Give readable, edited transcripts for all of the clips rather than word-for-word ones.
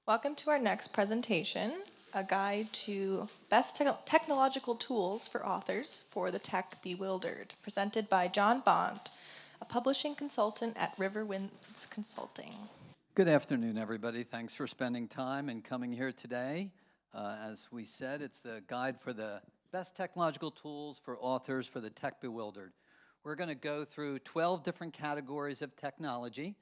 Welcome to our next presentation, a guide to best technological tools for authors for the tech Bewildered, presented by John Bond, a publishing consultant at Riverwinds Consulting. Good afternoon, everybody. Thanks for spending time and coming here today. As we said, it's the guide for the best technological tools for authors for the tech Bewildered. We're going to go through 12 different categories of technology.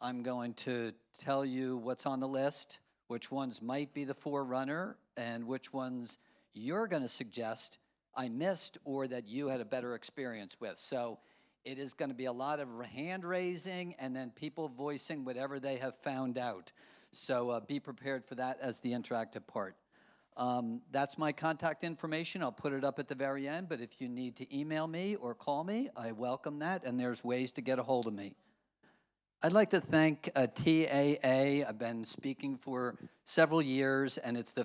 I'm going to tell you what's on the list, which ones might be the forerunner, and which ones you're going to suggest I missed or that you had a better experience with. So it is going to be a lot of hand raising and then people voicing whatever they have found out. So be prepared for that as the interactive part. That's my contact information. I'll put it up at the very end, but if you need to email me or call me, I welcome that, and there's ways to get a hold of me. I'd like to thank TAA. I've been speaking for several years, and it's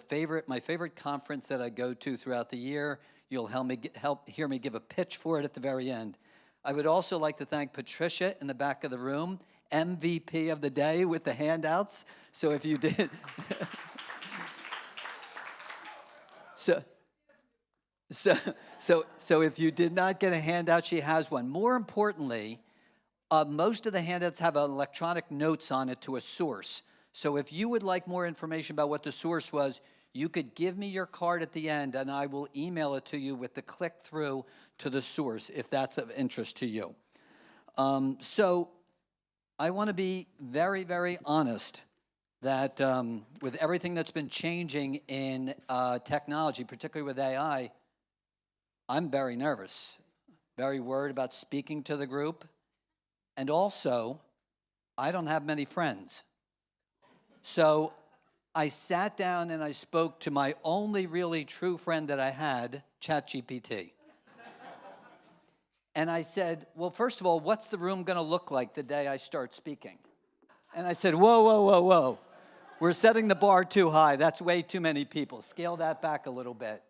my favorite conference that I go to throughout the year. You'll help hear me give a pitch for it at the very end. I would also like to thank Patricia in the back of the room, MVP of the day with the handouts. So if you did, so if you did not get a handout, she has one. More importantly, most of the handouts have electronic notes on it to a source. So if you would like more information about what the source was, you could give me your card at the end, and I will email it to you with the click-through to the source, if that's of interest to you. So I want to be very, very honest that with everything that's been changing in technology, particularly with AI, I'm very nervous, very worried about speaking to the group. And also, I don't have many friends. So I sat down and I spoke to my only really true friend that I had, ChatGPT. And I said, well, first of all, what's the room going to look like the day I start speaking? And I said, whoa, whoa, whoa, whoa. We're setting the bar too high. That's way too many people. Scale that back a little bit.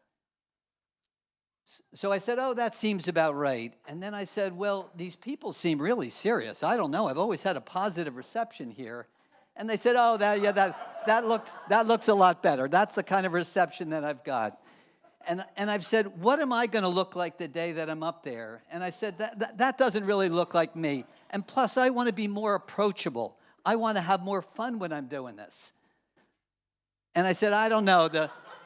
So I said, oh, that seems about right. And then I said, well, these people seem really serious. I don't know. I've always had a positive reception here. And they said, oh, that looks a lot better. That's the kind of reception that I've got. And I've said, what am I going to look like the day that I'm up there? And I said, that doesn't really look like me. And plus, I want to be more approachable. I want to have more fun when I'm doing this. And I said, I don't know.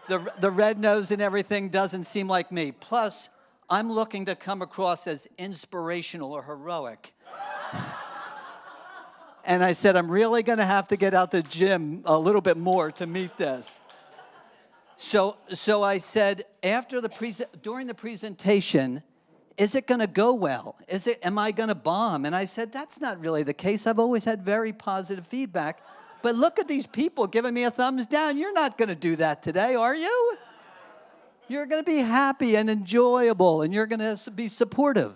The red nose and everything doesn't seem like me. Plus, I'm looking to come across as inspirational or heroic. And I said, I'm really going to have to get out the gym a little bit more to meet this. So I said, during the presentation, is it going to go well? Am I going to bomb? And I said, that's not really the case. I've always had very positive feedback. But look at these people giving me a thumbs down. You're not going to do that today, are you? You're going to be happy and enjoyable, and you're going to be supportive.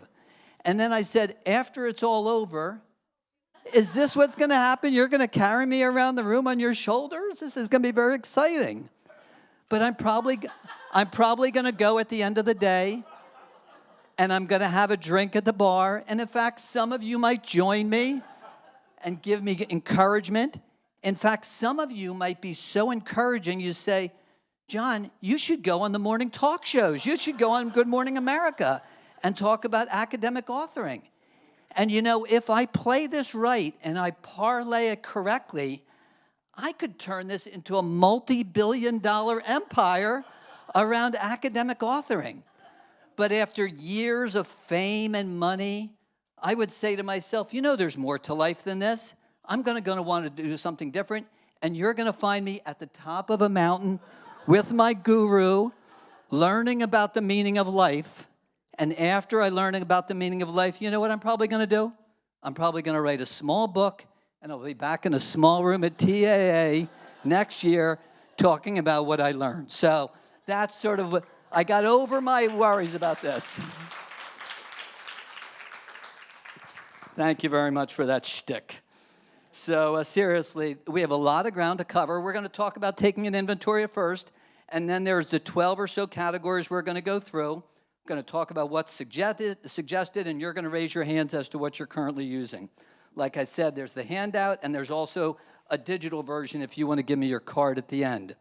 And then I said, after it's all over, is this what's going to happen? You're going to carry me around the room on your shoulders? This is going to be very exciting. But I'm probably going to go at the end of the day, and I'm going to have a drink at the bar. And in fact, some of you might join me and give me encouragement. In fact, some of you might be so encouraging, you say, John, you should go on the morning talk shows. You should go on Good Morning America and talk about academic authoring. And you know, if I play this right and I parlay it correctly, I could turn this into a multi-billion-dollar empire around academic authoring. But after years of fame and money, I would say to myself, you know, there's more to life than this. I'm going to want to do something different, and you're going to find me at the top of a mountain with my guru, learning about the meaning of life. And after I learn about the meaning of life, you know what I'm probably going to do? I'm probably going to write a small book, and I'll be back in a small room at TAA next year talking about what I learned. So that's sort of what I got over my worries about this. Thank you very much for that shtick. So seriously, we have a lot of ground to cover. We're going to talk about taking an inventory at first, and then there's the 12 or so categories we're going to go through. We're going to talk about what's suggested, and you're going to raise your hands as to what you're currently using. Like I said, there's the handout, and there's also a digital version if you want to give me your card at the end.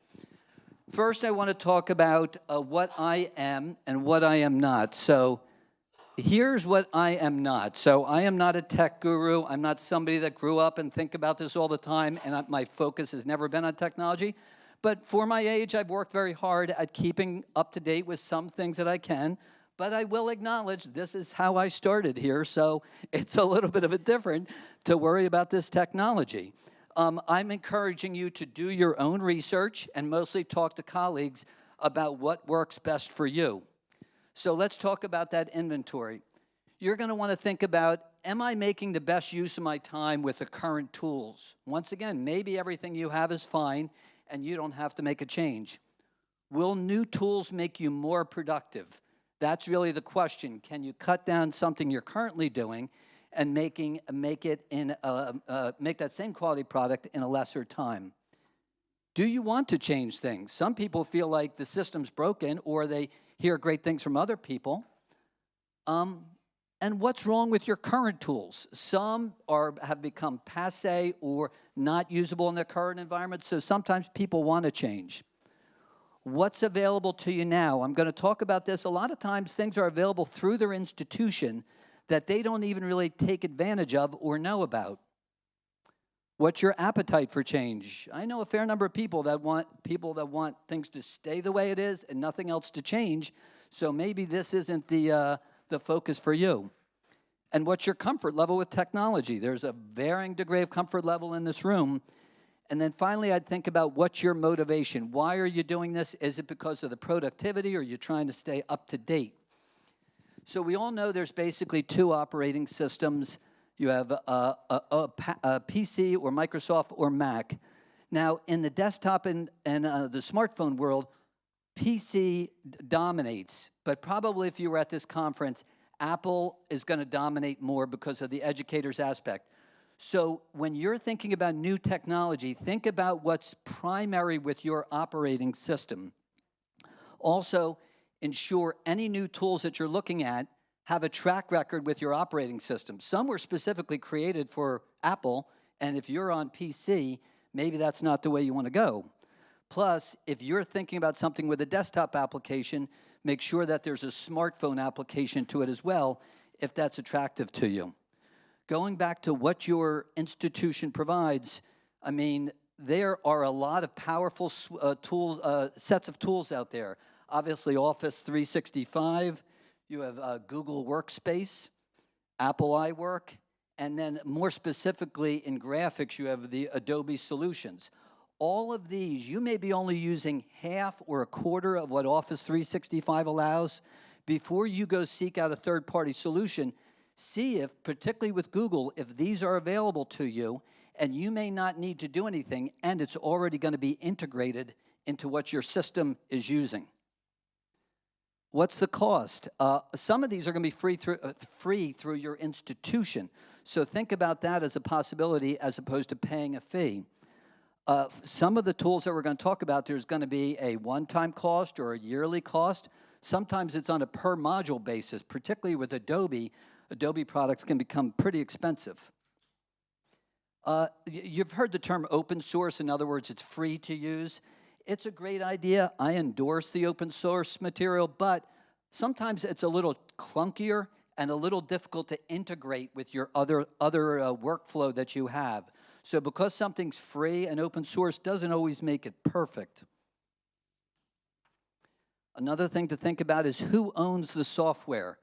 First, I want to talk about what I am and what I am not. So here's what I am not. So I am not a tech guru. I'm not somebody that grew up and think about this all the time, and my focus has never been on technology. But for my age, I've worked very hard at keeping up to date with some things that I can. But I will acknowledge this is how I started here, so it's a little bit of a different to worry about this technology. I'm encouraging you to do your own research and mostly talk to colleagues about what works best for you. So let's talk about that inventory. You're going to want to think about, am I making the best use of my time with the current tools? Once again, maybe everything you have is fine and you don't have to make a change. Will new tools make you more productive? That's really the question. Can you cut down something you're currently doing and make that same quality product in a lesser time? Do you want to change things? Some people feel like the system's broken, or they hear great things from other people. And what's wrong with your current tools? Some have become passé or not usable in their current environment, so sometimes people want to change. What's available to you now? I'm going to talk about this. A lot of times things are available through their institution that they don't even really take advantage of or know about. What's your appetite for change? I know a fair number of people that want things to stay the way it is and nothing else to change, so maybe this isn't the focus for you. And what's your comfort level with technology? There's a varying degree of comfort level in this room. And then finally, I'd think about what's your motivation. Why are you doing this? Is it because of the productivity, or are you trying to stay up to date? So we all know there's basically two operating systems. You have a PC or Microsoft or Mac. Now, in the desktop and the smartphone world, PC dominates. But probably if you were at this conference, Apple is going to dominate more because of the educator's aspect. So when you're thinking about new technology, think about what's primary with your operating system. Also, ensure any new tools that you're looking at have a track record with your operating system. Some were specifically created for Apple, and if you're on PC, maybe that's not the way you want to go. Plus, if you're thinking about something with a desktop application, make sure that there's a smartphone application to it as well, if that's attractive to you. Going back to what your institution provides, I mean, there are a lot of powerful sets of tools out there. Obviously, Office 365, you have Google Workspace, Apple iWork, and then more specifically in graphics, you have the Adobe solutions. All of these, you may be only using half or a quarter of what Office 365 allows. Before you go seek out a third-party solution, see if, particularly with Google, if these are available to you, and you may not need to do anything, and it's already going to be integrated into what your system is using. What's the cost? Some of these are going to be free through your institution, so think about that as a possibility as opposed to paying a fee. Some of the tools that we're going to talk about, there's going to be a one-time cost or a yearly cost. Sometimes it's on a per-module basis, particularly with Adobe. Adobe products can become pretty expensive. You've heard the term open source. In other words, it's free to use. It's a great idea. I endorse the open source material, but sometimes it's a little clunkier and a little difficult to integrate with your other workflow that you have. So because something's free and open source doesn't always make it perfect. Another thing to think about is who owns the software.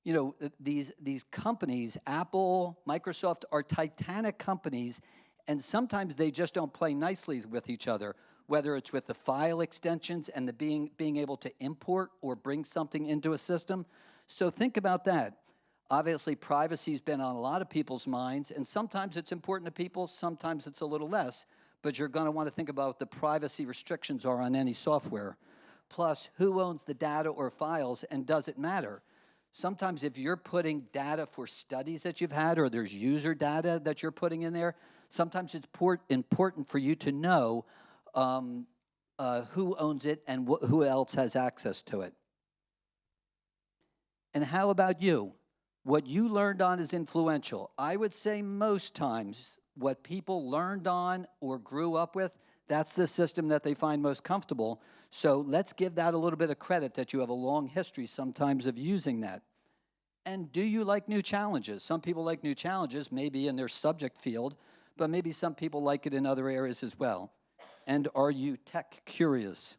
You know, these companies, Apple, Microsoft, are titanic companies, and sometimes they just don't play nicely with each other, whether it's with the file extensions and the being able to import or bring something into a system. So think about that. Obviously, privacy's been on a lot of people's minds, and sometimes it's important to people, sometimes it's a little less, but you're going to want to think about what the privacy restrictions are on any software. Plus, who owns the data or files, and does it matter? Sometimes if you're putting data for studies that you've had, or there's user data that you're putting in there, sometimes it's important for you to know who owns it and who else has access to it. And how about you? What you learned on is influential. I would say most times, what people learned on or grew up with, that's the system that they find most comfortable. So let's give that a little bit of credit that you have a long history sometimes of using that. And do you like new challenges? Some people like new challenges, maybe in their subject field, but maybe some people like it in other areas as well. And are you tech curious?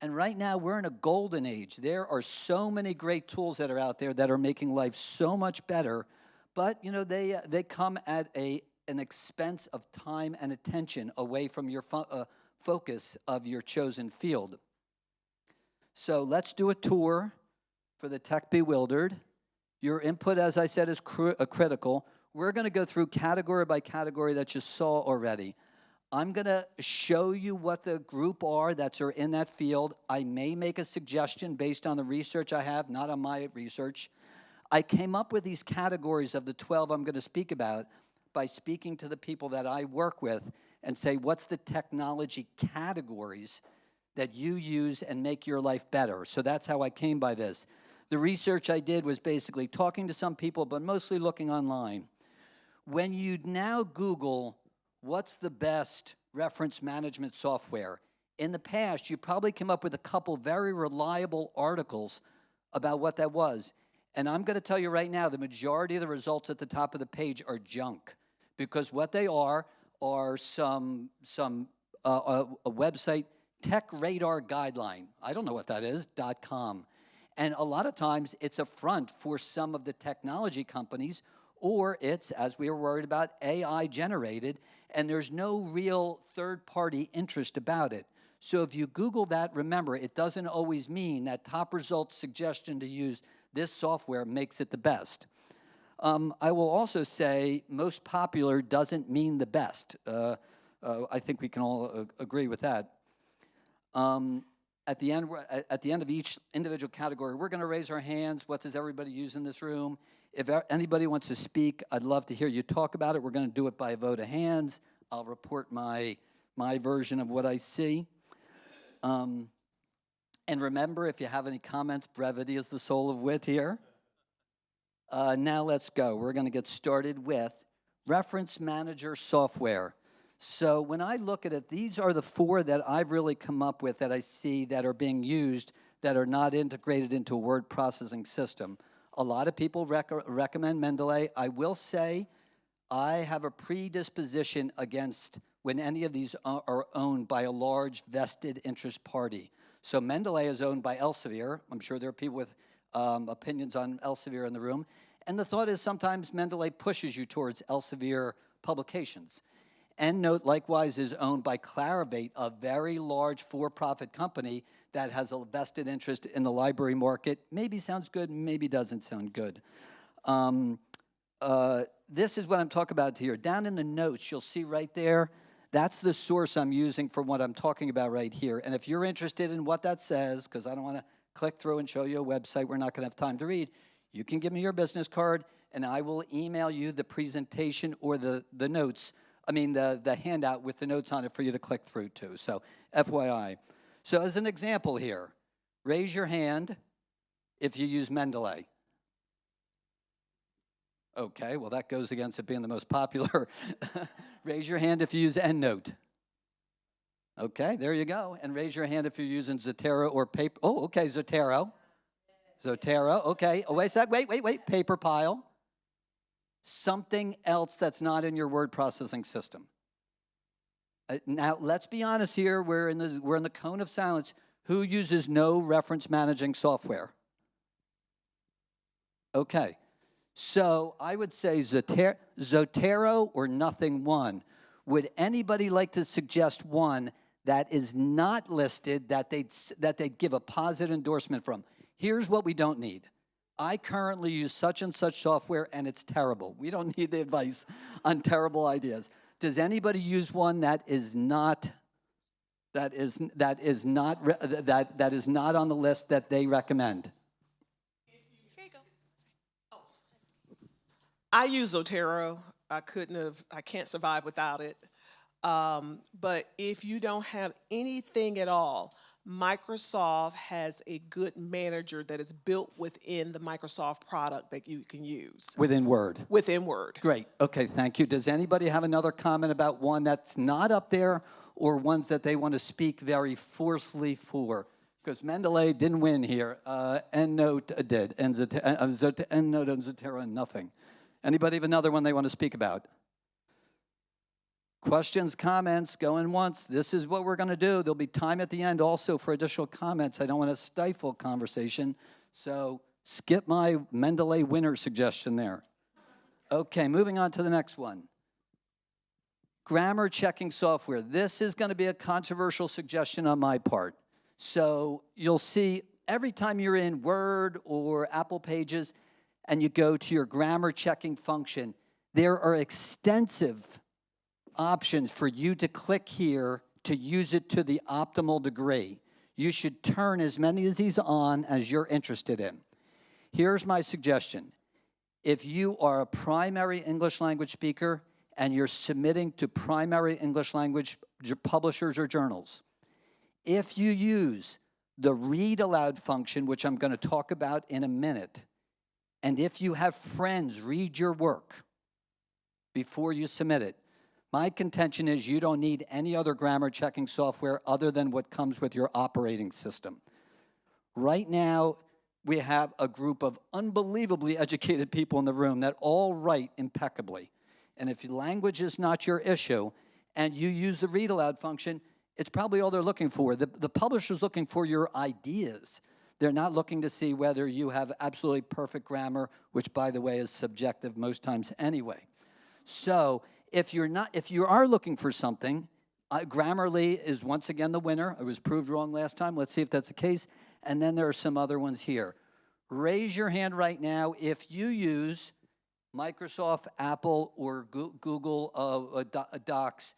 And right now, we're in a golden age. There are so many great tools that are out there that are making life so much better, but you know they come at an expense of time and attention away from your focus of your chosen field. So let's do a tour for the Tech Bewildered. Your input, as I said, is critical. We're going to go through category by category that you saw already. I'm going to show you what the group are that are in that field. I may make a suggestion based on the research I have, not on my research. I came up with these categories of the 12 I'm going to speak about by speaking to the people that I work with and say, what's the technology categories that you use and make your life better? So that's how I came by this. The research I did was basically talking to some people, but mostly looking online. When you now Google, what's the best reference management software? In the past, you probably came up with a couple very reliable articles about what that was. And I'm going to tell you right now, the majority of the results at the top of the page are junk, because what they are some a website, Tech Radar Guideline. I don't know what that is, .com. And a lot of times it's a front for some of the technology companies, or it's, as we were worried about, AI generated, and there's no real third-party interest about it. So if you Google that, remember, it doesn't always mean that top results suggestion to use this software makes it the best. I will also say most popular doesn't mean the best. I think we can all agree with that. At the end of each individual category, we're going to raise our hands. What does everybody use in this room? If anybody wants to speak, I'd love to hear you talk about it. We're going to do it by a vote of hands. I'll report my version of what I see. And remember, if you have any comments, brevity is the soul of wit here. Now let's go. We're going to get started with Reference Manager software. So when I look at it, these are the 4 that I've really come up with that I see that are being used that are not integrated into a word processing system. A lot of people recommend Mendeley. I will say I have a predisposition against when any of these are owned by a large vested interest party. So Mendeley is owned by Elsevier. I'm sure there are people with opinions on Elsevier in the room. And the thought is sometimes Mendeley pushes you towards Elsevier publications. EndNote, likewise, is owned by Clarivate, a very large for-profit company that has a vested interest in the library market. Maybe sounds good, maybe doesn't sound good. This is what I'm talking about here. Down in the notes, you'll see right there, that's the source I'm using for what I'm talking about right here. And if you're interested in what that says, because I don't want to click through and show you a website we're not going to have time to read, you can give me your business card, and I will email you the presentation or the notes, the handout with the notes on it for you to click through to. So FYI. So as an example here, raise your hand if you use Mendeley. Okay, well that goes against it being the most popular. Raise your hand if you use EndNote. Okay, there you go. And raise your hand if you're using Zotero or paper. Oh, okay, Zotero. Zotero, okay. Oh, wait a sec, wait. PaperPile. Something else that's not in your word processing system. Now, let's be honest here. We're in the cone of silence. Who uses no reference managing software? Okay. So I would say Zotero or Nothing One. Would anybody like to suggest one that is not listed that they'd give a positive endorsement from? Here's what we don't need. I currently use such and such software, and it's terrible. We don't need the advice on terrible ideas. Does anybody use one that is not on the list that they recommend? Here you go. I use Zotero. I can't survive without it. But if you don't have anything at all, Microsoft has a good manager that is built within the Microsoft product that you can use Within Word. within Word. Great. Okay, thank you. Does anybody have another comment about one that's not up there or ones that they want to speak very forcefully for? Because Mendeley didn't win here. EndNote did. EndNote and Zotero, nothing. Anybody have another one they want to speak about? Questions, comments, going once. This is what we're going to do. There'll be time at the end also for additional comments. I don't want to stifle conversation, so skip my Mendeley winner suggestion there. Okay, moving on to the next one. Grammar checking software. This is going to be a controversial suggestion on my part. So you'll see every time you're in Word or Apple Pages and you go to your grammar checking function, there are extensive options for you to click here to use it to the optimal degree. You should turn as many of these on as you're interested in. Here's my suggestion. If you are a primary English language speaker and you're submitting to primary English language publishers or journals, if you use the read aloud function, which I'm going to talk about in a minute, and if you have friends read your work before you submit it, my contention is you don't need any other grammar checking software other than what comes with your operating system. Right now, we have a group of unbelievably educated people in the room that all write impeccably. And if language is not your issue and you use the read aloud function, it's probably all they're looking for. The publisher's looking for your ideas. They're not looking to see whether you have absolutely perfect grammar, which, by the way, is subjective most times anyway. So if you are looking for something, Grammarly is once again the winner. I was proved wrong last time. Let's see if that's the case. And then there are some other ones here. Raise your hand right now if you use Microsoft, Apple, or Google Docs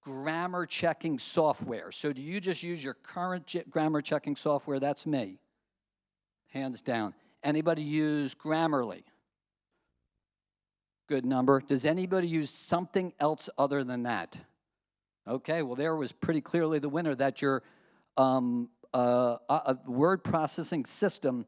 grammar checking software. So do you just use your current grammar checking software? That's me. Hands down. Anybody use Grammarly? Good number. Does anybody use something else other than that? Okay, well, there was pretty clearly the winner, that your word processing system,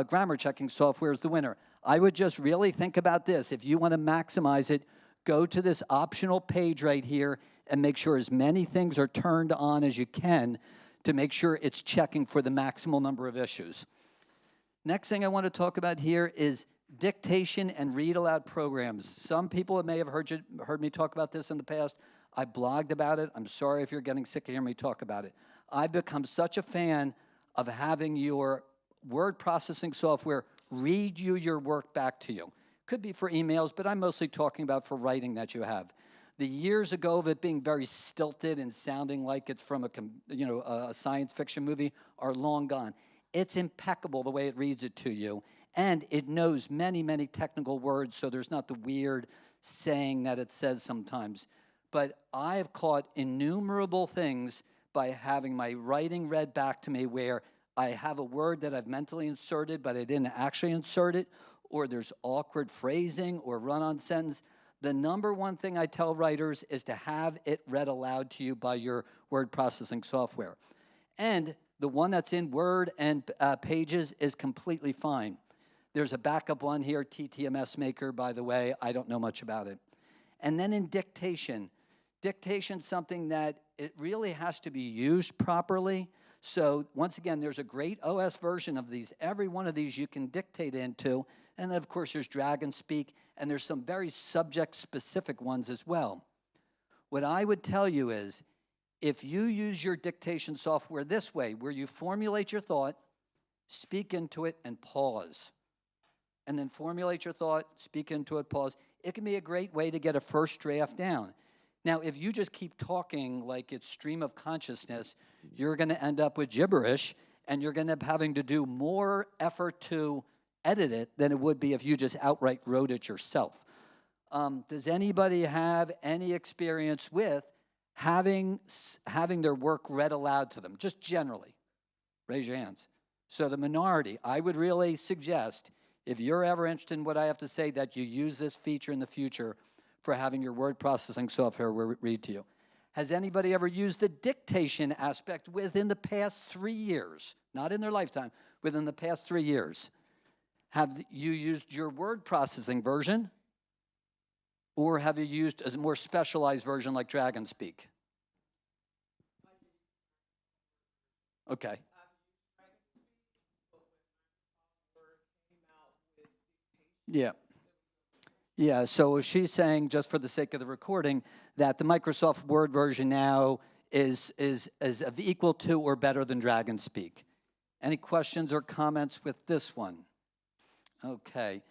grammar checking software is the winner. I would just really think about this. If you want to maximize it, go to this optional page right here and make sure as many things are turned on as you can to make sure it's checking for the maximal number of issues. Next thing I want to talk about here is dictation and read aloud programs. Some people may have heard me talk about this in the past. I blogged about it. I'm sorry if you're getting sick of hearing me talk about it. I've become such a fan of having your word processing software read you your work back to you. Could be for emails, but I'm mostly talking about for writing that you have. The years ago of it being very stilted and sounding like it's from a science fiction movie are long gone. It's impeccable the way it reads it to you. And it knows many, many technical words, so there's not the weird saying that it says sometimes. But I have caught innumerable things by having my writing read back to me where I have a word that I've mentally inserted, but I didn't actually insert it, or there's awkward phrasing or run-on sentence. The number one thing I tell writers is to have it read aloud to you by your word processing software. And the one that's in Word and Pages is completely fine. There's a backup one here, TTMS Maker, by the way. I don't know much about it. And then in dictation, dictation's something that it really has to be used properly. So once again, there's a great OS version of these. Every one of these you can dictate into. And then, of course, there's drag and speak, and there's some very subject-specific ones as well. What I would tell you is, if you use your dictation software this way, where you formulate your thought, speak into it, and pause, and then formulate your thought, speak into it, pause, it can be a great way to get a first draft down. Now, if you just keep talking like it's stream of consciousness, you're going to end up with gibberish, and you're going to end up having to do more effort to edit it than it would be if you just outright wrote it yourself. Does anybody have any experience with having their work read aloud to them, just generally? Raise your hands. So the minority, I would really suggest, if you're ever interested in what I have to say, that you use this feature in the future for having your word processing software read to you. Has anybody ever used the dictation aspect within the past 3 years? Not in their lifetime, within the past 3 years. Have you used your word processing version? Or have you used a more specialized version like DragonSpeak? Okay. Yeah. Yeah, so she's saying, just for the sake of the recording, that the Microsoft Word version now is of equal to or better than DragonSpeak. Any questions or comments with this one? Okay.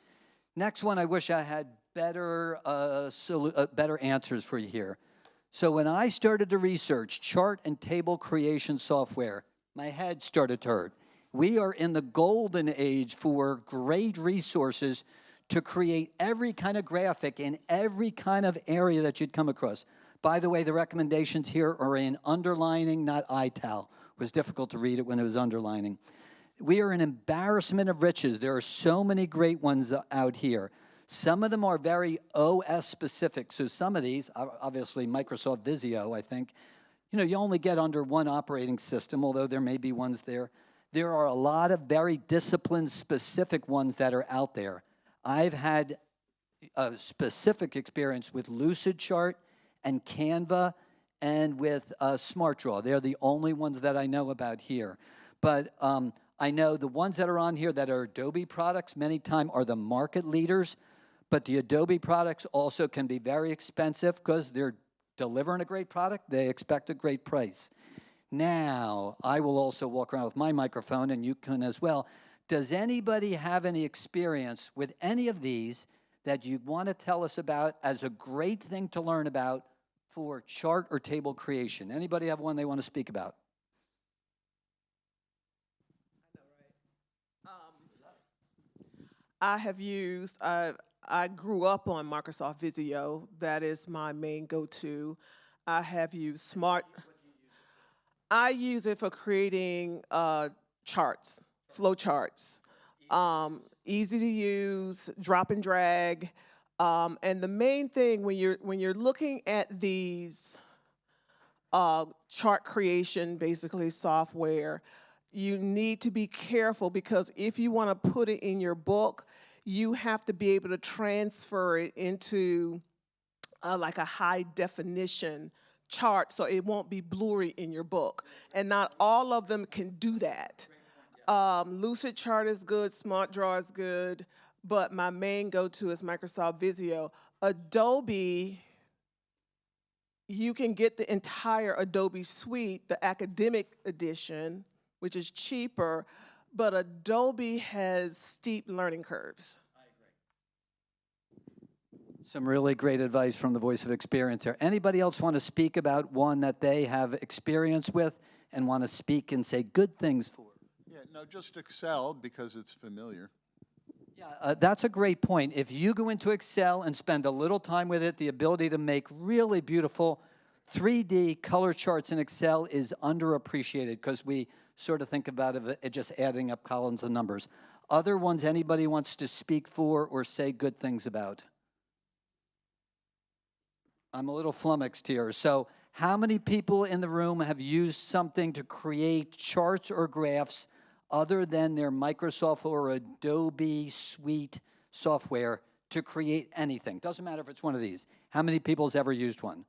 Next one, I wish I had better answers for you here. So when I started to research chart and table creation software, my head started to hurt. We are in the golden age for great resources to create every kind of graphic in every kind of area that you'd come across. By the way, the recommendations here are in underlining, not ital. It was difficult to read it when it was underlining. We are an embarrassment of riches. There are so many great ones out here. Some of them are very OS specific. So some of these, obviously Microsoft Visio, I think, you only get under one operating system, although there may be ones there. There are a lot of very discipline specific ones that are out there. I've had a specific experience with Lucidchart and Canva and with SmartDraw. They're the only ones that I know about here. But I know the ones that are on here that are Adobe products many times are the market leaders, but the Adobe products also can be very expensive because they're delivering a great product. They expect a great price. Now, I will also walk around with my microphone, and you can as well. Does anybody have any experience with any of these that you want to tell us about as a great thing to learn about for chart or table creation? Anybody have one they want to speak about? I have used, I grew up on Microsoft Visio. That is my main go-to. I have used I use it for creating charts, flow charts. Easy to use, drop and drag. And the main thing when you're looking at these chart creation, basically software, you need to be careful because if you want to put it in your book, you have to be able to transfer it into like a high definition chart so it won't be blurry in your book. And not all of them can do that. Lucidchart is good, SmartDraw is good, but my main go-to is Microsoft Visio. Adobe, you can get the entire Adobe suite, the academic edition, which is cheaper, but Adobe has steep learning curves. I agree. Some really great advice from the voice of experience there. Anybody else want to speak about one that they have experience with and want to speak and say good things for? Yeah, no, just Excel because it's familiar. Yeah, that's a great point. If you go into Excel and spend a little time with it, the ability to make really beautiful 3D color charts in Excel is underappreciated because we sort of think about it just adding up columns of numbers. Other ones anybody wants to speak for or say good things about? I'm a little flummoxed here. So how many people in the room have used something to create charts or graphs other than their Microsoft or Adobe suite software to create anything? Doesn't matter if it's one of these. How many people has ever used one?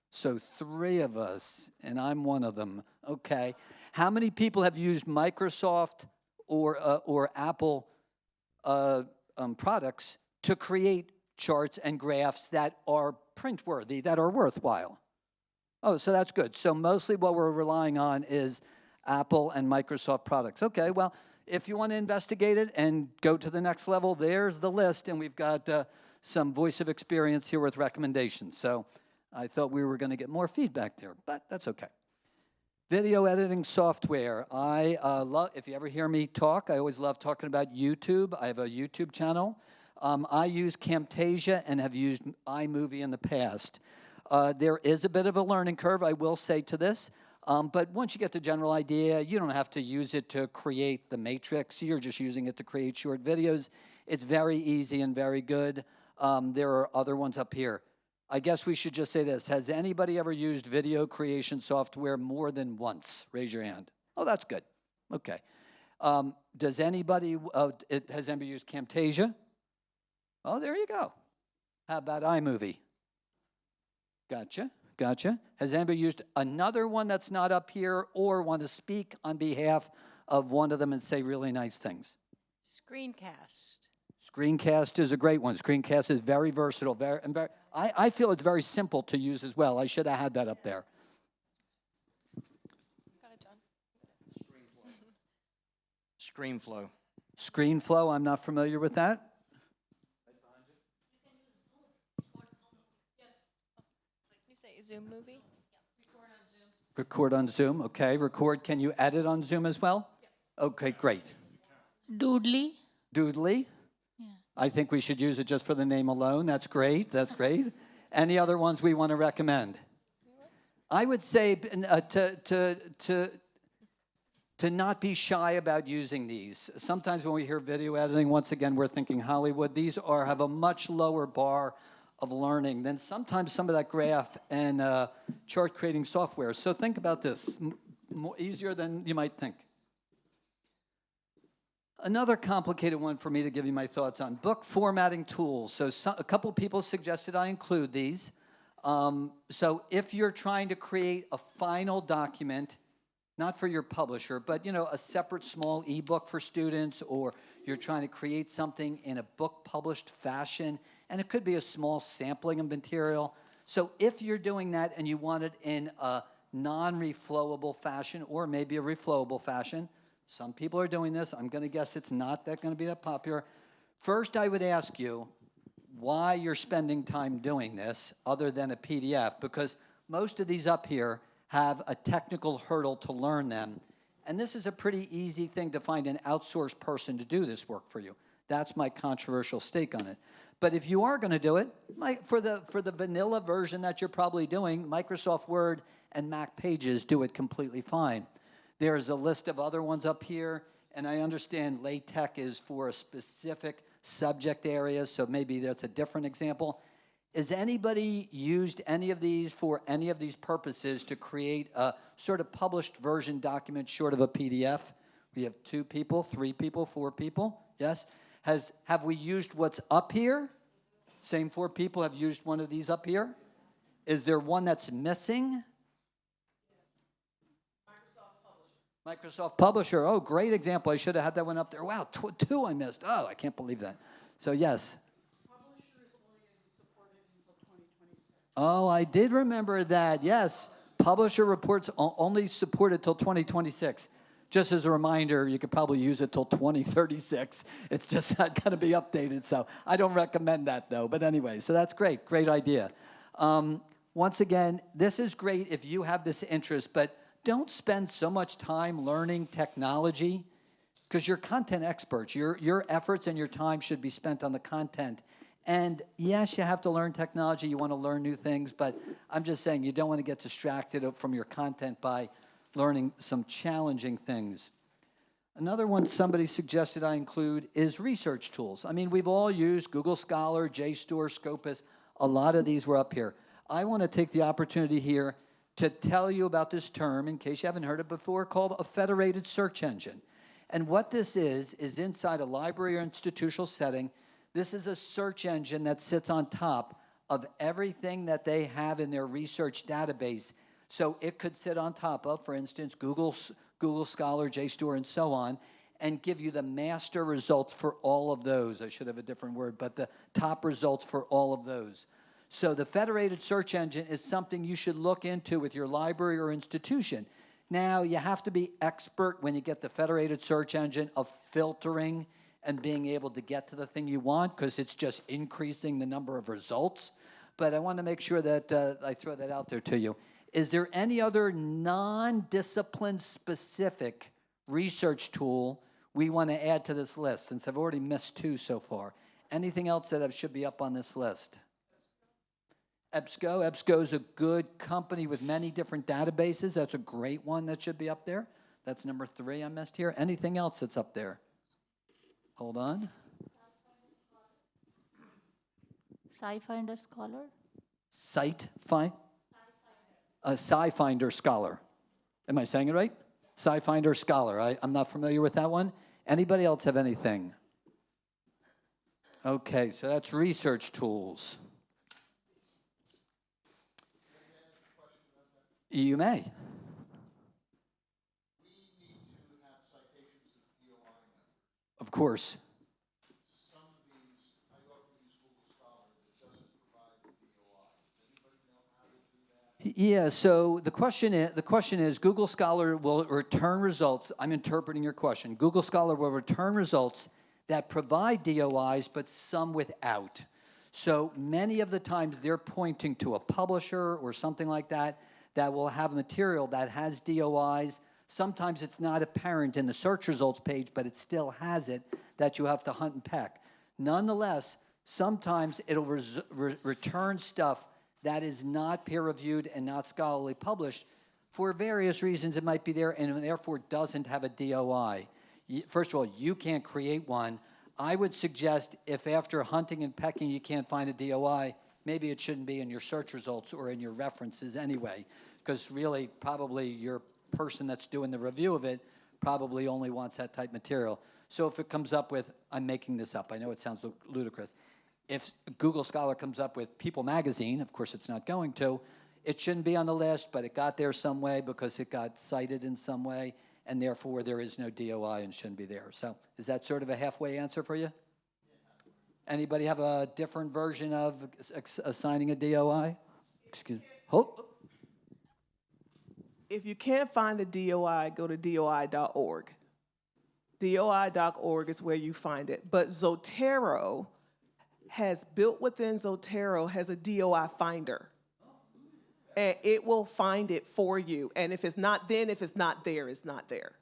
So 3 of us, and I'm one of them. Okay. How many people have used Microsoft or Apple products to create charts and graphs that are print-worthy, that are worthwhile? Oh, so that's good. So mostly what we're relying on is Apple and Microsoft products. Okay, well, if you want to investigate it and go to the next level, there's the list, and we've got some voice of experience here with recommendations. So I thought we were going to get more feedback there, but that's okay. Video editing software. I love, if you ever hear me talk, I always love talking about YouTube. I have a YouTube channel. I use Camtasia and have used iMovie in the past. There is a bit of a learning curve, I will say to this. But once you get the general idea, you don't have to use it to create the matrix. You're just using it to create short videos. It's very easy and very good. There are other ones up here. I guess we should just say this. Has anybody ever used video creation software more than once? Raise your hand. Oh, that's good. Okay. Has anybody used Camtasia? Oh, there you go. How about iMovie? Gotcha, gotcha. Has anybody used another one that's not up here or want to speak on behalf of one of them and say really nice things? Screencast. Screencast is a great one. Screencast is very versatile. I feel it's very simple to use as well. I should have had that up there. Got it, John. ScreenFlow. ScreenFlow, I'm not familiar with that. Can you say Zoom movie? Record on Zoom, okay. Record, can you edit on Zoom as well? Yes. Okay, great. Doodly. Doodly? Yeah. I think we should use it just for the name alone. That's great, that's great. Any other ones we want to recommend? I would say to not be shy about using these. Sometimes when we hear video editing, once again, we're thinking Hollywood. These have a much lower bar of learning than sometimes some of that graph and chart creating software. So think about this, easier than you might think. Another complicated one for me to give you my thoughts on, book formatting tools. So a couple people suggested I include these. So if you're trying to create a final document, not for your publisher, but a separate small ebook for students, or you're trying to create something in a book published fashion, and it could be a small sampling of material. So if you're doing that and you want it in a non-reflowable fashion or maybe a reflowable fashion, some people are doing this. I'm going to guess it's not going to be that popular. First, I would ask you why you're spending time doing this other than a PDF, because most of these up here have a technical hurdle to learn them. And this is a pretty easy thing to find an outsourced person to do this work for you. That's my controversial stake on it. But if you are going to do it, for the vanilla version that you're probably doing, Microsoft Word and Mac Pages do it completely fine. There's a list of other ones up here, and I understand LaTeX is for a specific subject area, so maybe that's a different example. Has anybody used any of these for any of these purposes to create a sort of published version document short of a PDF? We have 2 people, 3 people, 4 people, yes? Have we used what's up here? Same 4 people have used one of these up here? Is there one that's missing? Microsoft Publisher. Oh, great example. I should have had that one up there. Wow, 2 I missed. Oh, I can't believe that. So, yes. Publisher is only going to be supported until 2026. Oh, I did remember that. Yes. Publisher reports only supported till 2026. Just as a reminder, you could probably use it till 2036. It's just not going to be updated. So I don't recommend that, though. But anyway, so that's great. Great idea. Once again, this is great if you have this interest, but don't spend so much time learning technology, because you're content experts. Your efforts and your time should be spent on the content. And yes, you have to learn technology. You want to learn new things, but I'm just saying you don't want to get distracted from your content by learning some challenging things. Another one somebody suggested I include is research tools. I mean, we've all used Google Scholar, JSTOR, Scopus. A lot of these were up here. I want to take the opportunity here to tell you about this term, in case you haven't heard it before, called a federated search engine. And what this is inside a library or institutional setting, this is a search engine that sits on top of everything that they have in their research database. So it could sit on top of, for instance, Google Scholar, JSTOR, and so on, and give you the master results for all of those. I should have a different word, but the top results for all of those. So the federated search engine is something you should look into with your library or institution. Now, you have to be expert when you get the federated search engine of filtering and being able to get to the thing you want, because it's just increasing the number of results. But I want to make sure that I throw that out there to you. Is there any other non-discipline specific research tool we want to add to this list, since I've already missed 2 so far? Anything else that should be up on this list? EBSCO. EBSCO is a good company with many different databases. That's a great one that should be up there. That's number 3 I missed here. Anything else that's up there? Hold on. SciFinder Scholar. SciFinder Scholar. Am I saying it right? SciFinder Scholar. I'm not familiar with that one. Anybody else have anything? Okay, so that's research tools. You may. Of course. Yeah, so the question is Google Scholar will return results. I'm interpreting your question. Google Scholar will return results that provide DOIs, but some without. So many of the times they're pointing to a publisher or something like that that will have material that has DOIs. Sometimes it's not apparent in the search results page, but it still has it that you have to hunt and peck. Nonetheless, sometimes it'll return stuff that is not peer-reviewed and not scholarly published. For various reasons, it might be there and therefore doesn't have a DOI. First of all, you can't create one. I would suggest if after hunting and pecking you can't find a DOI, maybe it shouldn't be in your search results or in your references anyway, because really probably your person that's doing the review of it probably only wants that type material. So if it comes up with, I'm making this up, I know it sounds ludicrous, if Google Scholar comes up with People Magazine, of course it's not going to, it shouldn't be on the list, but it got there some way because it got cited in some way, and therefore there is no DOI and shouldn't be there. So is that sort of a halfway answer for you? Anybody have a different version of assigning a DOI? Excuse me. If you can't find the DOI, go to doi.org. doi.org is where you find it. But Zotero has built within Zotero has a DOI finder. And it will find it for you. And if it's not then, if it's not there, it's not there.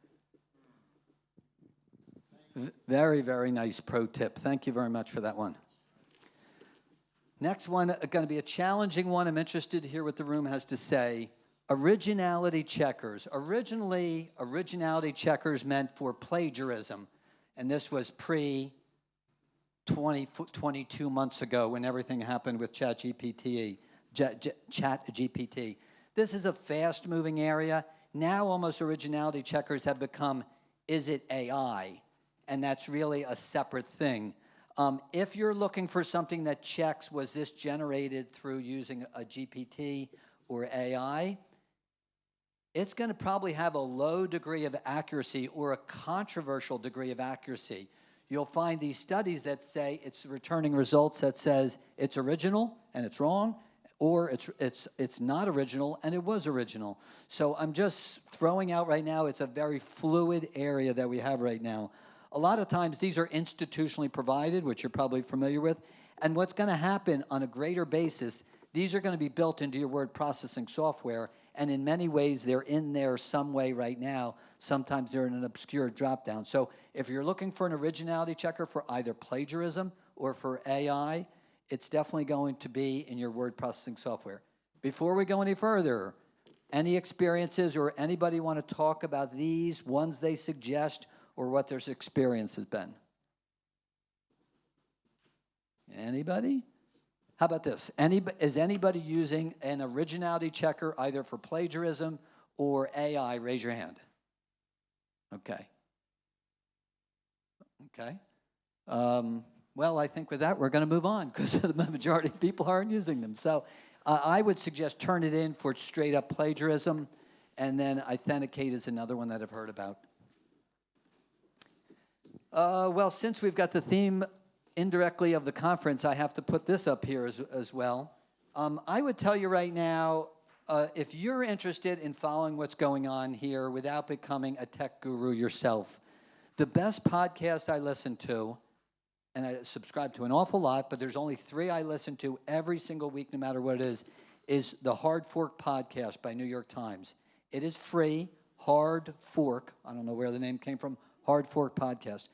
Very, very nice pro tip. Thank you very much for that one. Next one, going to be a challenging one. I'm interested to hear what the room has to say. Originality checkers. Originally, originality checkers meant for plagiarism. And this was 22 months ago when everything happened with ChatGPT. This is a fast-moving area. Now almost originality checkers have become, is it AI? And that's really a separate thing. If you're looking for something that checks, was this generated through using a GPT or AI, it's going to probably have a low degree of accuracy or a controversial degree of accuracy. You'll find these studies that say it's returning results that says it's original and it's wrong, or it's not original and it was original. So I'm just throwing out right now, it's a very fluid area that we have right now. A lot of times these are institutionally provided, which you're probably familiar with, and what's going to happen on a greater basis, these are going to be built into your word processing software, and in many ways they're in there some way right now. Sometimes they're in an obscure dropdown. So if you're looking for an originality checker for either plagiarism or for AI, it's definitely going to be in your word processing software. Before we go any further, any experiences or anybody want to talk about these, ones they suggest, or what their experience has been? Anybody? How about this? Is anybody using an originality checker either for plagiarism or AI? Raise your hand. Okay. Okay. Well, I think with that, we're going to move on because the majority of people aren't using them. So I would suggest turn it in for straight up plagiarism, and then Authenticate is another one that I've heard about. Well, since we've got the theme indirectly of the conference, I have to put this up here as well. I would tell you right now, if you're interested in following what's going on here without becoming a tech guru yourself, the best podcast I listen to, and I subscribe to an awful lot, but there's only 3 I listen to every single week, no matter what it is the Hard Fork Podcast by New York Times. It is free, Hard Fork. I don't know where the name came from, Hard Fork Podcast.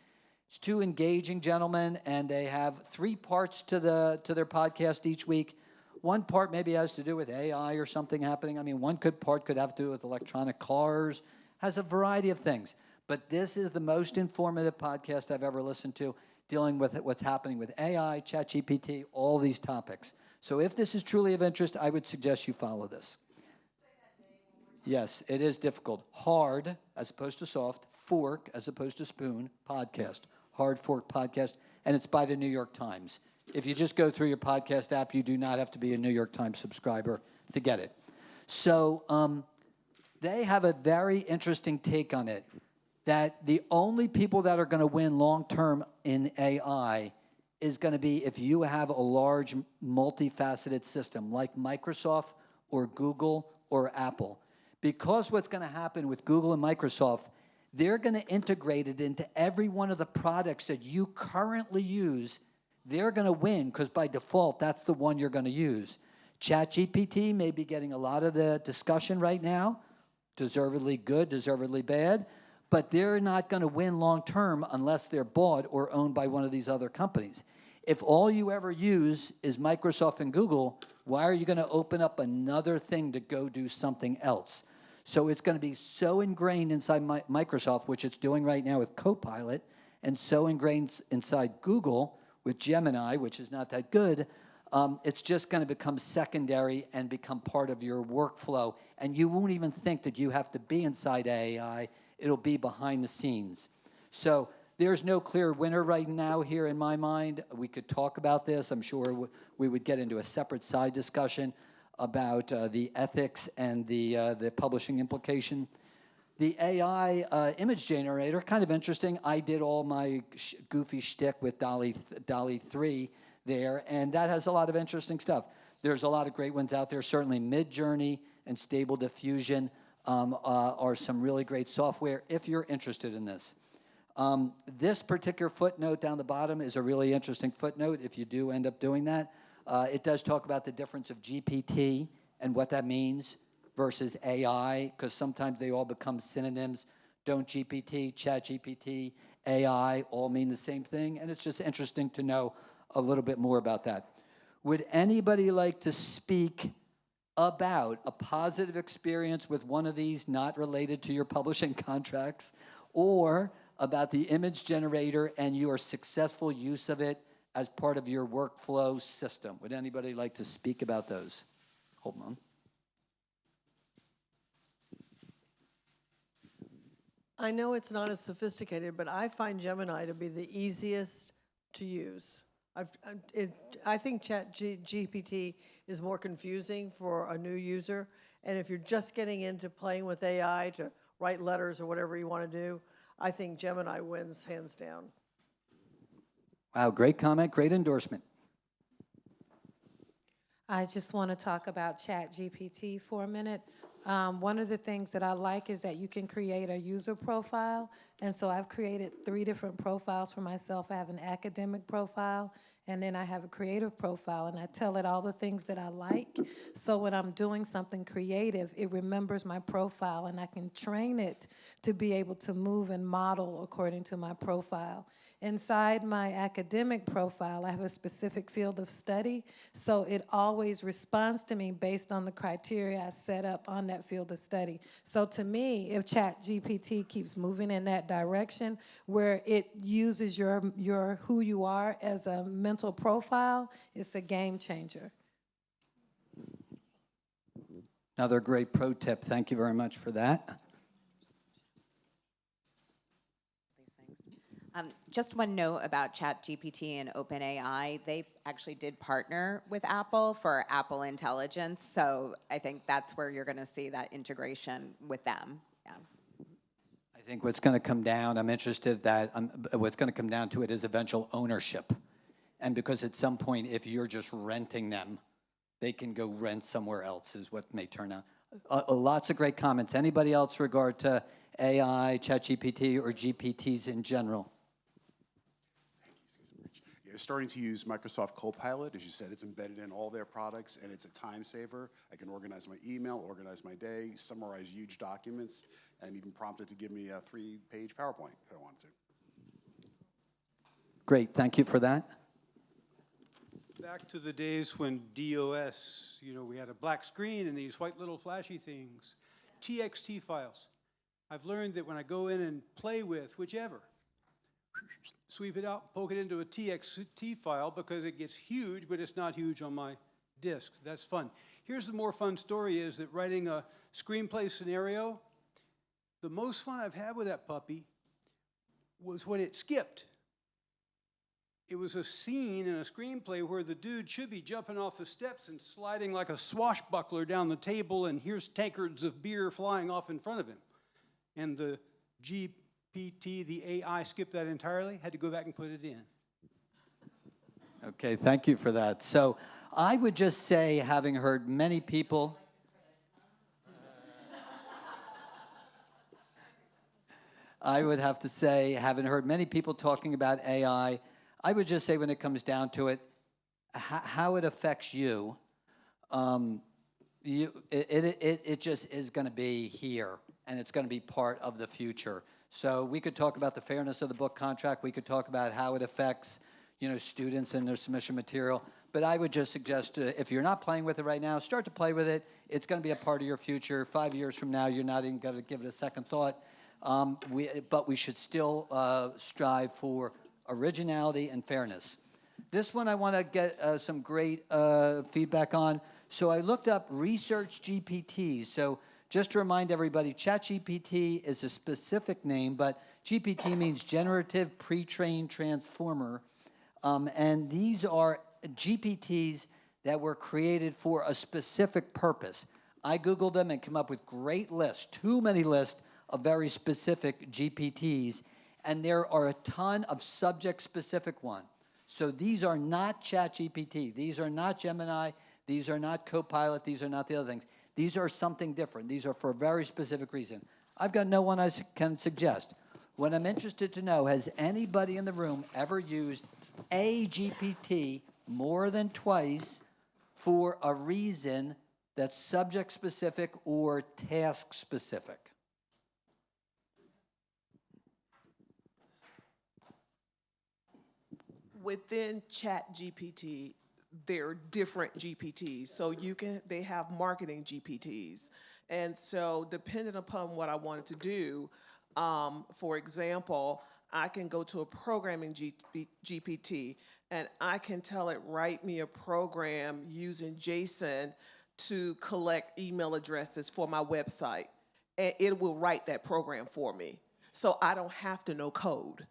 It's 2 engaging gentlemen, and they have 3 parts to their podcast each week. One part maybe has to do with AI or something happening. I mean, one part could have to do with electronic cars, has a variety of things. But this is the most informative podcast I've ever listened to, dealing with what's happening with AI, ChatGPT, all these topics. So if this is truly of interest, I would suggest you follow this. Yes, it is difficult. Hard as opposed to soft, fork as opposed to spoon, podcast. Hard Fork Podcast, and it's by the New York Times. If you just go through your podcast app, you do not have to be a New York Times subscriber to get it. So they have a very interesting take on it, that the only people that are going to win long-term in AI is going to be if you have a large, multifaceted system like Microsoft or Google or Apple. Because what's going to happen with Google and Microsoft, they're going to integrate it into every one of the products that you currently use. They're going to win because by default, that's the one you're going to use. ChatGPT may be getting a lot of the discussion right now, deservedly good, deservedly bad, but they're not going to win long term unless they're bought or owned by one of these other companies. If all you ever use is Microsoft and Google, why are you going to open up another thing to go do something else? So it's going to be so ingrained inside Microsoft, which it's doing right now with Copilot, and so ingrained inside Google with Gemini, which is not that good, it's just going to become secondary and become part of your workflow. And you won't even think that you have to be inside AI. It'll be behind the scenes. So there's no clear winner right now here in my mind. We could talk about this. I'm sure we would get into a separate side discussion about the ethics and the publishing implication. The AI image generator, kind of interesting. I did all my goofy shtick with DALL-E 3 there, and that has a lot of interesting stuff. There's a lot of great ones out there. Certainly Midjourney and Stable Diffusion are some really great software if you're interested in this. This particular footnote down the bottom is a really interesting footnote if you do end up doing that. It does talk about the difference of GPT and what that means versus AI, because sometimes they all become synonyms. Don't GPT, ChatGPT, AI all mean the same thing? And it's just interesting to know a little bit more about that. Would anybody like to speak about a positive experience with one of these not related to your publishing contracts, or about the image generator and your successful use of it as part of your workflow system? Would anybody like to speak about those? Hold on. I know it's not as sophisticated, but I find Gemini to be the easiest to use. I think GPT is more confusing for a new user, and if you're just getting into playing with AI to write letters or whatever you want to do, I think Gemini wins hands down. Wow, great comment, great endorsement. I just want to talk about ChatGPT for a minute. One of the things that I like is that you can create a user profile. And so I've created 3 different profiles for myself. I have an academic profile, and then I have a creative profile, and I tell it all the things that I like. So when I'm doing something creative, it remembers my profile, and I can train it to be able to move and model according to my profile. Inside my academic profile, I have a specific field of study, so it always responds to me based on the criteria I set up on that field of study. So to me, if ChatGPT keeps moving in that direction, where it uses your who you are as a mental profile, it's a game changer. Another great pro tip. Thank you very much for that. Just one note about ChatGPT and OpenAI. They actually did partner with Apple for Apple Intelligence, so I think that's where you're going to see that integration with them. Yeah. I think what's going to come down, I'm interested that what's going to come down to it is eventual ownership. And because at some point, if you're just renting them, they can go rent somewhere else is what may turn out. Lots of great comments. Anybody else regard to AI, ChatGPT, or GPTs in general? You're starting to use Microsoft Copilot. As you said, it's embedded in all their products, and it's a time saver. I can organize my email, organize my day, summarize huge documents, and even prompt it to give me a 3-page PowerPoint if I wanted to. Great, thank you for that. Back to the days when DOS, we had a black screen and these white little flashy things. TXT files. I've learned that when I go in and play with whichever, sweep it out, poke it into a TXT file because it gets huge, but it's not huge on my disc. That's fun. Here's the more fun story is that writing a screenplay scenario, the most fun I've had with that puppy was when it skipped. It was a scene in a screenplay where the dude should be jumping off the steps and sliding like a swashbuckler down the table, and here's tankards of beer flying off in front of him. And the GPT, the AI, skipped that entirely, had to go back and put it in. Okay, thank you for that. So I would just say, having heard many people, I would have to say, having heard many people talking about AI, I would just say when it comes down to it, how it affects you, it just is going to be here, and it's going to be part of the future. So we could talk about the fairness of the book contract. We could talk about how it affects, students and their submission material. But I would just suggest, if you're not playing with it right now, start to play with it. It's going to be a part of your future. 5 years from now, you're not even going to give it a second thought. But we should still strive for originality and fairness. This one I want to get some great feedback on. So I looked up research GPTs. So just to remind everybody, ChatGPT is a specific name, but GPT means generative pre-trained transformer. And these are GPTs that were created for a specific purpose. I Googled them and came up with great lists, too many lists of very specific GPTs, and there are a ton of subject-specific ones. So these are not ChatGPT. These are not Gemini. These are not Copilot. These are not the other things. These are something different. These are for a very specific reason. I've got no one I can suggest. What I'm interested to know, has anybody in the room ever used a GPT more than twice for a reason that's subject-specific or task-specific? Within ChatGPT, there are different GPTs. So they have marketing GPTs. And so depending upon what I wanted to do, for example, I can go to a programming GPT and I can tell it, write me a program using JSON to collect email addresses for my website. And it will write that program for me. So I don't have to know code.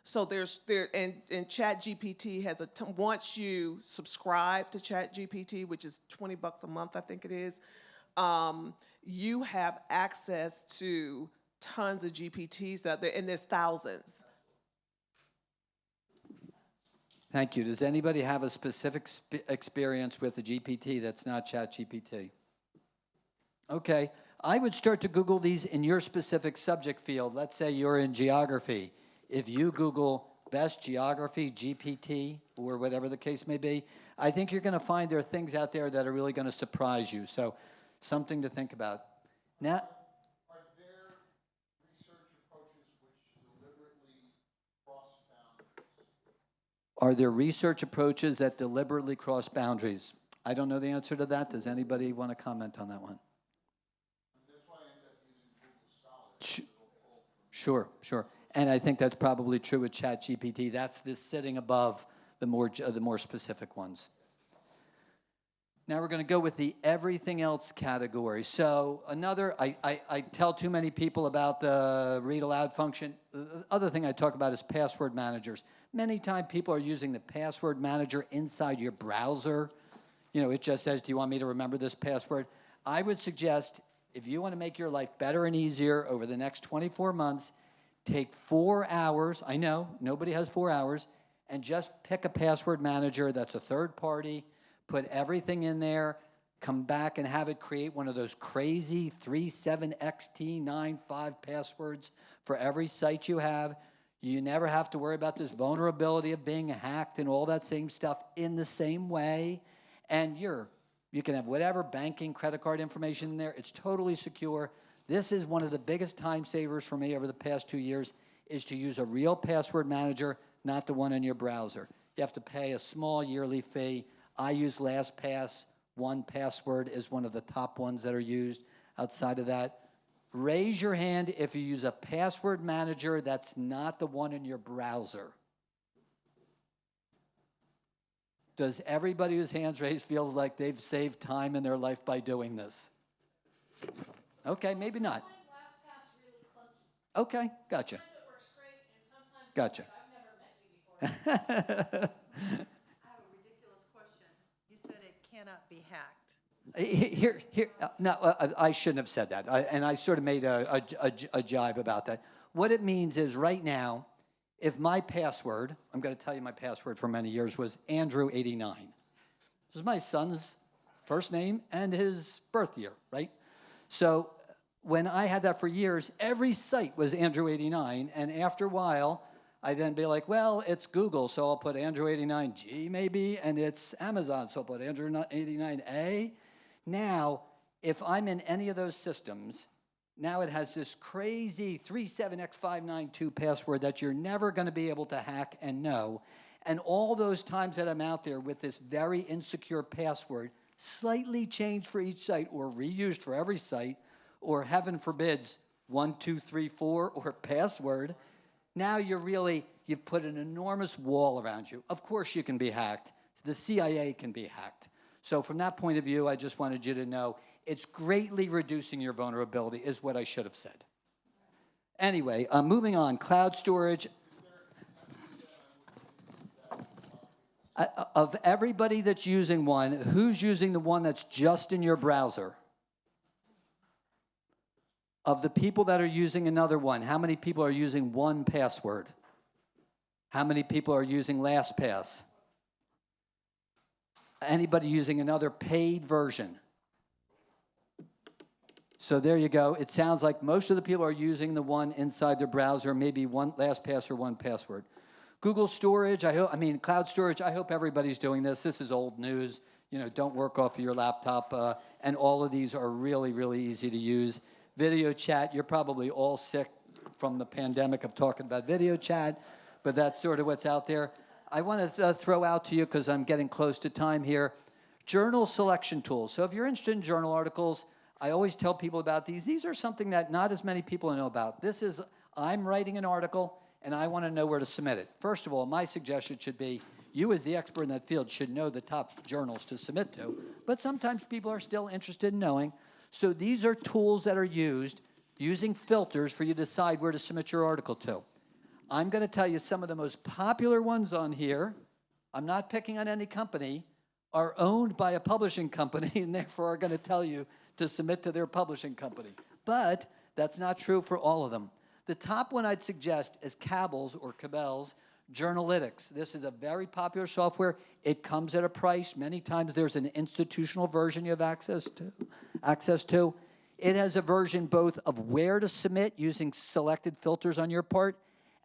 So and ChatGPT has once you subscribe to ChatGPT, which is $20 a month, I think it is, you have access to tons of GPTs out there, and there's thousands. Thank you. Does anybody have a specific experience with a GPT that's not ChatGPT? Okay. I would start to Google these in your specific subject field. Let's say you're in geography. If you Google best geography, GPT, or whatever the case may be, I think you're going to find there are things out there that are really going to surprise you. So something to think about. Now, Are there research approaches which deliberately cross boundaries? are there research approaches that deliberately cross boundaries? I don't know the answer to that. Does anybody want to comment on that one? That's why I end up using Google Scholar. Sure. And I think that's probably true with ChatGPT. That's this sitting above the more specific ones. Now we're going to go with the everything else category. So I tell too many people about the read aloud function. The other thing I talk about is password managers. Many times people are using the password manager inside your browser. It just says, do you want me to remember this password? I would suggest, if you want to make your life better and easier over the next 24 months, take 4 hours, I know, nobody has 4 hours, and just pick a password manager that's a third party, put everything in there, come back and have it create one of those crazy 37XT95 passwords for every site you have. You never have to worry about this vulnerability of being hacked and all that same stuff in the same way. And you can have whatever banking, credit card information in there. It's totally secure. This is one of the biggest time savers for me over the past 2 years, is to use a real password manager, not the one in your browser. You have to pay a small yearly fee. I use LastPass. 1Password is one of the top ones that are used. Outside of that, raise your hand if you use a password manager that's not the one in your browser. Does everybody whose hands raised feels like they've saved time in their life by doing this? Okay, maybe not. Okay, gotcha. Gotcha. I have a ridiculous question. You said it cannot be hacked. I shouldn't have said that, and I sort of made a jibe about that. What it means is right now, if my password, I'm going to tell you my password for many years, was Andrew89. This is my son's first name and his birth year, right? So when I had that for years, every site was Andrew89, and after a while, I'd then be like, well, it's Google, so I'll put Andrew89G maybe, and it's Amazon, so I'll put Andrew89A. Now, if I'm in any of those systems, now it has this crazy 37x592 password that you're never going to be able to hack and know. And all those times that I'm out there with this very insecure password, slightly changed for each site or reused for every site, or heaven forbids 1, 2, 3, 4, or password, now you've put an enormous wall around you. Of course you can be hacked. The CIA can be hacked. So from that point of view, I just wanted you to know it's greatly reducing your vulnerability is what I should have said. Anyway, moving on, cloud storage. Of everybody that's using one, who's using the one that's just in your browser? Of the people that are using another one, how many people are using 1Password? How many people are using LastPass? Anybody using another paid version? So there you go. It sounds like most of the people are using the one inside their browser, maybe one LastPass or 1Password. Google storage, cloud storage, I hope everybody's doing this. This is old news. You know, don't work off of your laptop. And all of these are really, really easy to use. Video chat, you're probably all sick from the pandemic of talking about video chat, but that's sort of what's out there. I want to throw out to you, because I'm getting close to time here, journal selection tools. So if you're interested in journal articles, I always tell people about these. These are something that not as many people know about. This is, I'm writing an article, and I want to know where to submit it. First of all, my suggestion should be, you as the expert in that field should know the top journals to submit to, but sometimes people are still interested in knowing. So these are tools that are used using filters for you to decide where to submit your article to. I'm going to tell you some of the most popular ones on here, I'm not picking on any company, are owned by a publishing company and therefore are going to tell you to submit to their publishing company. But that's not true for all of them. The top one I'd suggest is Cabell's or Cabell's Journalytics. This is a very popular software. It comes at a price. Many times there's an institutional version you have access to. It has a version both of where to submit using selected filters on your part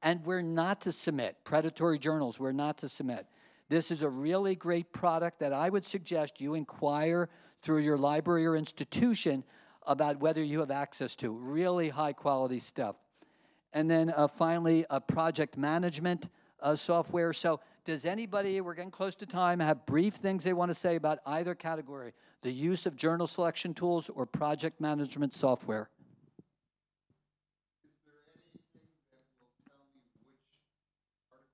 and where not to submit, predatory journals, where not to submit. This is a really great product that I would suggest you inquire through your library or institution about whether you have access to. Really high quality stuff. And then finally, project management software. So does anybody, we're getting close to time, have brief things they want to say about either category, the use of journal selection tools or project management software? Is there anything that will tell me which articles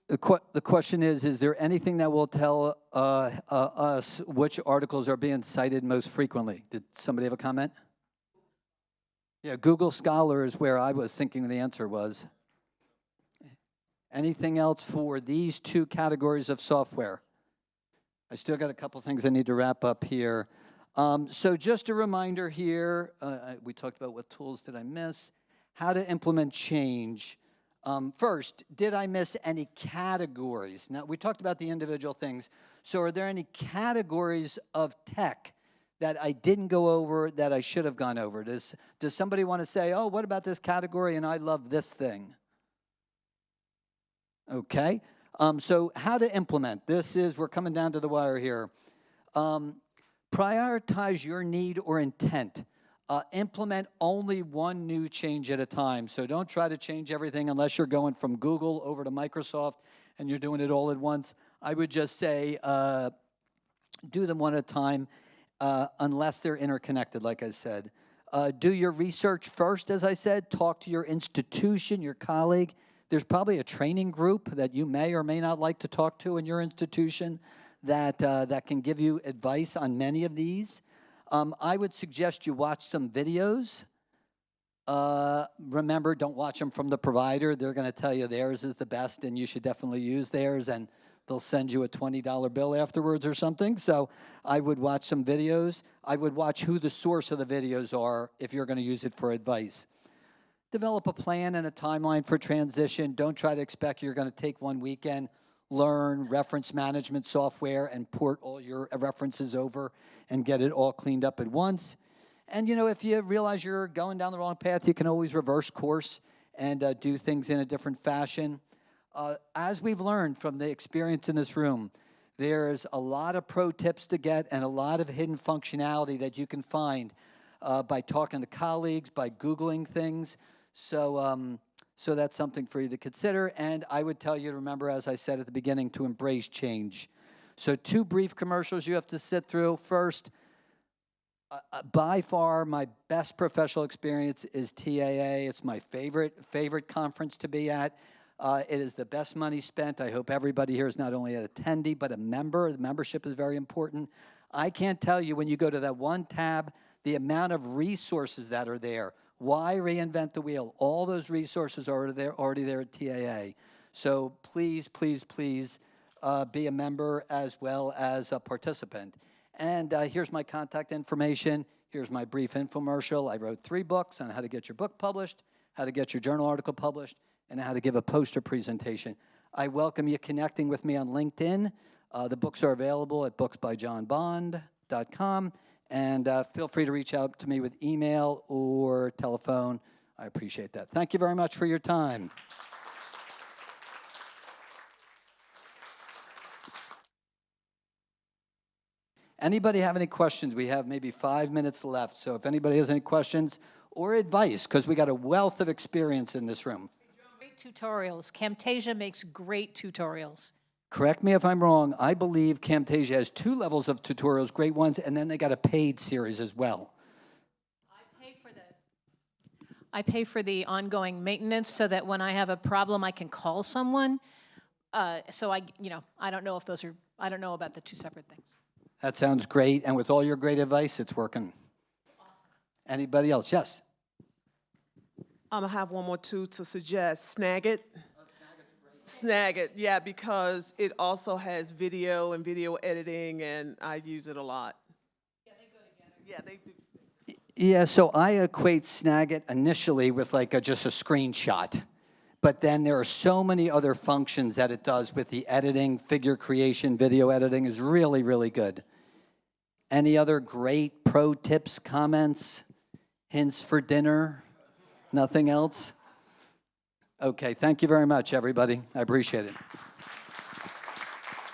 cited? The question is there anything that will tell us which articles are being cited most frequently? Did somebody have a comment? Yeah, Google Scholar is where I was thinking the answer was. Anything else for these two categories of software? I still got a couple things I need to wrap up here. So just a reminder here, we talked about what tools did I miss, how to implement change. First, did I miss any categories? Now, we talked about the individual things. So are there any categories of tech that I didn't go over that I should have gone over? Does somebody want to say, oh, what about this category and I love this thing? Okay. So how to implement. We're coming down to the wire here. Prioritize your need or intent. Implement only one new change at a time. So don't try to change everything unless you're going from Google over to Microsoft and you're doing it all at once. I would just say do them one at a time unless they're interconnected, like I said. Do your research first, as I said. Talk to your institution, your colleague. there's probably a training group that you may or may not like to talk to in your institution that can give you advice on many of these. I would suggest you watch some videos. Remember, don't watch them from the provider. They're going to tell you theirs is the best and you should definitely use theirs, and they'll send you a $20 bill afterwards or something. So I would watch some videos. I would watch who the source of the videos are if you're going to use it for advice. Develop a plan and a timeline for transition. Don't try to expect you're going to take one weekend, learn reference management software, and port all your references over and get it all cleaned up at once. And, you know, if you realize you're going down the wrong path, you can always reverse course and do things in a different fashion. As we've learned from the experience in this room, there's a lot of pro tips to get and a lot of hidden functionality that you can find by talking to colleagues, by Googling things. So that's something for you to consider. And I would tell you to remember, as I said at the beginning, to embrace change. So 2 brief commercials you have to sit through. First, by far, my best professional experience is TAA. It's my favorite conference to be at. It is the best money spent. I hope everybody here is not only an attendee, but a member. The membership is very important. I can't tell you when you go to that one tab, the amount of resources that are there. Why reinvent the wheel? All those resources are already there at TAA. So please, please, please be a member as well as a participant. And here's my contact information. Here's my brief infomercial. I wrote 3 books on how to get your book published, how to get your journal article published, and how to give a poster presentation. I welcome you connecting with me on LinkedIn. The books are available at booksbyjohnbond.com. And feel free to reach out to me with email or telephone. I appreciate that. Thank you very much for your time. Anybody have any questions? We have maybe 5 minutes left. So if anybody has any questions or advice, because we got a wealth of experience in this room. Great tutorials. Camtasia makes great tutorials. Correct me if I'm wrong. I believe Camtasia has 2 levels of tutorials, great ones, and then they got a paid series as well. I pay for the ongoing maintenance so that when I have a problem, I can call someone. So I don't know if I don't know about the 2 separate things. That sounds great, and with all your great advice, it's working. Awesome. Anybody else? Yes? I'm gonna have one more too to suggest. Snagit. Snagit, yeah, because it also has video and video editing, and I use it a lot. Yeah, they go together. Yeah, they do. Yeah, so I equate Snagit initially with like just a screenshot. But then there are so many other functions that it does with the editing, figure creation, video editing is really, really good. Any other great pro tips, comments, hints for dinner? Nothing else? Okay, thank you very much, everybody. I appreciate it.